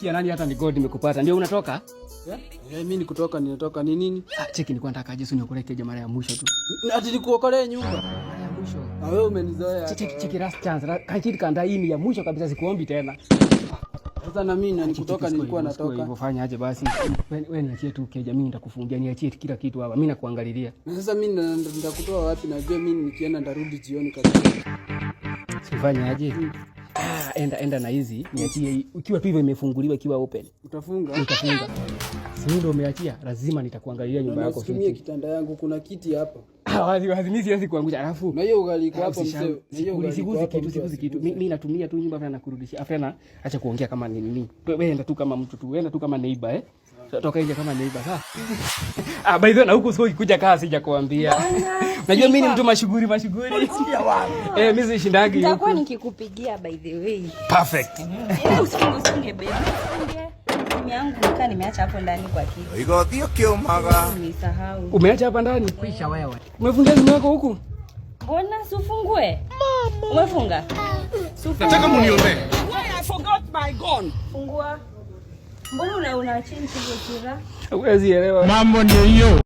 ya nani hata ni God nimekupata. Ndio unatoka? Mimi nikutoka ninatoka ni nini? Cheki nilikuwa nataka Yesu niokoleke mara ya mwisho tu. Ati nikuokolee nyumba. Mara ya mwisho. Na wewe umenizoea. Cheki last chance. Kanchiti kanda hii ni ya mwisho kabisa sikuombi tena. Sasa na mimi nikutoka nilikuwa natoka. Hivyo fanya aje basi. Wewe niachie tu Keja, mimi nitakufungia, niachie kila kitu hapa. Mimi nakuangalilia. Na sasa mimi nitakutoa wapi? Najua mimi nikienda ndarudi jioni kabisa. Sifanye aje? Enda na hizi, niachie ukiwa tu hivyo imefunguliwa ikiwa open. Utafunga? Nitafunga. Si ndio umeachia? Lazima nitakuangalilia nyumba yako. Usitumie kitanda yangu, kuna kiti hapa. Wazi mimi siwezi kuangusha. Alafu na hiyo ugali iko hapo mzee. Na hiyo ugali iko hapo. Sikuzi kitu. Mimi natumia tu nyumba na kurudishia. Afena acha kuongea kama nini. Wewe enda tu kama mtu tu. Enda tu kama neighbor Toka nje kama neighbor sawa. By the way na huko sio kuja kazi sija kuambia. Unajua mimi ni mtu mashughuli. Mimi sishindagi huko. Nitakuwa nikikupigia by the way. Perfect. Usinge baby. Mimi yangu nimeacha hapo ndani kwa kiti. Igo dio kiomaga. Nimesahau. Umeacha hapa ndani? Kwisha wewe. Umefunga simu yako huku? Mbona usifungue? Umefunga? Nataka mniombe. I forgot my gun. Fungua. Mbona una change hiyo sura? Huwezi elewa. Mambo ndio hiyo.